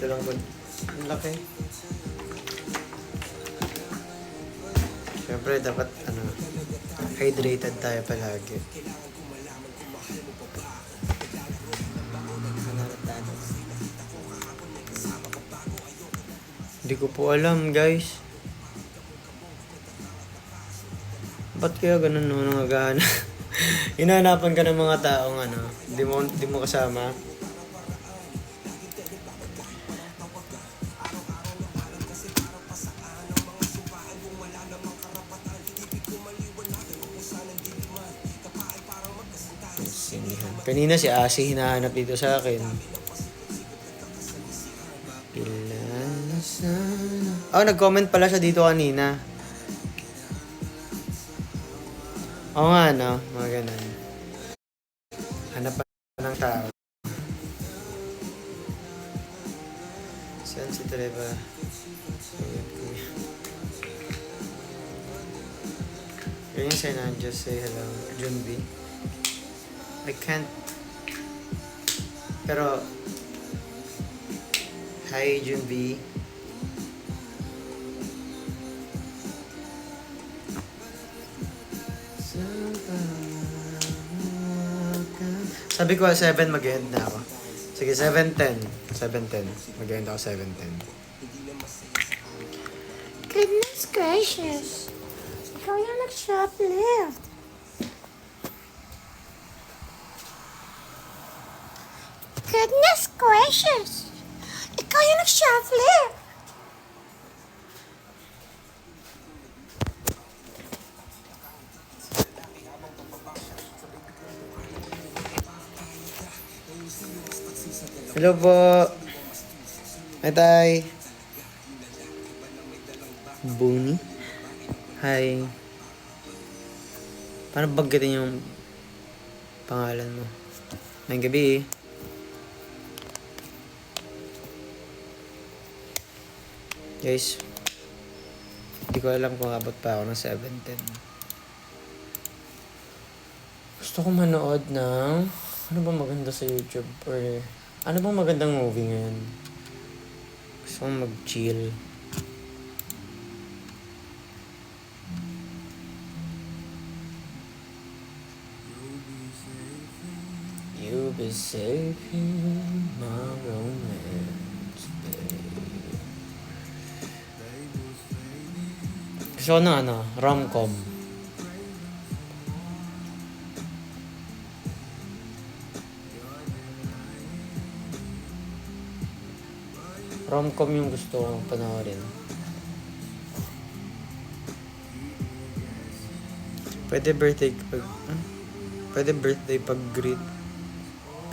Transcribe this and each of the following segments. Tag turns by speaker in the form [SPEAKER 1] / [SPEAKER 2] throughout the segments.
[SPEAKER 1] dito lang po. Ang laki. Siyempre, dapat, hydrated tayo palagi. Hindi ko po alam, guys. Ba't kaya ganun no, nangagahanap? Hinahanapan ka ng mga taong di mo kasama. Kanina si Asi hinahanap dito sa akin. Oh, nag-comment pala siya dito kanina. Oo nga, no? Mga ganun. Hanap pa ng tao. Saan si Treva? Ganyan siya na. Just say hello. Junbi. I can't. Pero, hi Junbi. Sabi ko 7 mag-end na ako. Sige, 7:10. 7:10. Mag-end ako 7:10.
[SPEAKER 2] Goodness gracious. Ikaw yung nag-shoplift. Goodness gracious. Ikaw yung nag-shoplift.
[SPEAKER 1] Hello po. Hi, Tay. Buni. Hi. Paano banggitin yung pangalan mo? Ngayong gabi eh. Guys, hindi ko alam kung abot pa ako ng 7:10. Gusto ko manood ng ano ba maganda sa YouTube or ano bang magandang movie ngayon? Gusto kong mag-chill. You'll be safe in my romance, babe. Gusto ko ng rom-com. Rom-com yung gusto kong panoorin. Pwede birthday pag-greet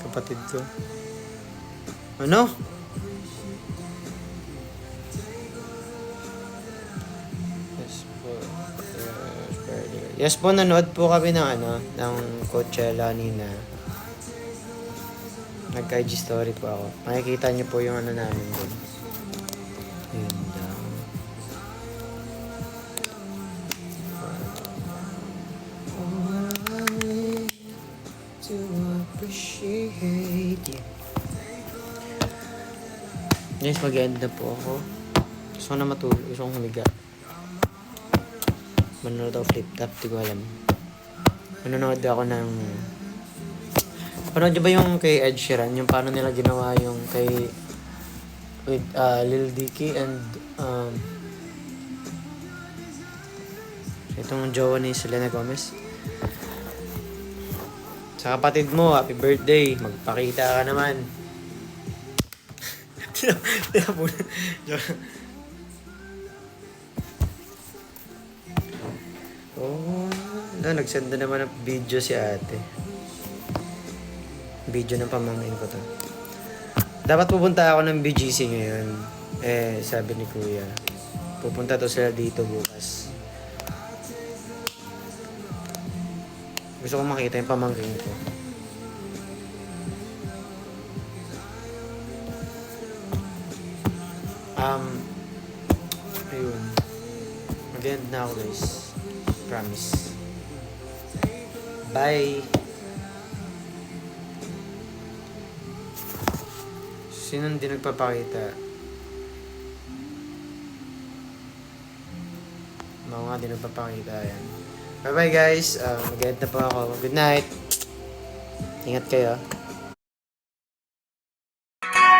[SPEAKER 1] kapatid ko. Ano? Yes po, nanood po kami ng Coachella nina. Nag-IG story po ako. Makikita niyo po yung namin doon. Yun lang. To appreciate you. Guys, mag-end na po ako. Gusto ko na matulog. Gusto kong humiga. Manonood ako flip-top. Di ko alam. Manonood ako ng... Parang di ba yung kay Ed Sheeran? Yung paano nila ginawa yung kay... With Lil Dicky and... itong jowa ni Selena Gomez. Sa kapatid mo, happy birthday. Magpakita ka naman. Nagsend na naman ng video si ate. Video ng pamangkin ko to. Dapat pupunta ako ng BGC ngayon. Sabi ni kuya, pupunta to sila dito bukas. Gusto kong makita yung pamangkin ko. Ayun. Mag-end na ako guys. Promise. Bye. Sino hindi nagpapakita? Oo nga, di nagpapakita. Yan. Bye-bye guys. Mag-edit na po ako. Good night. Ingat kayo.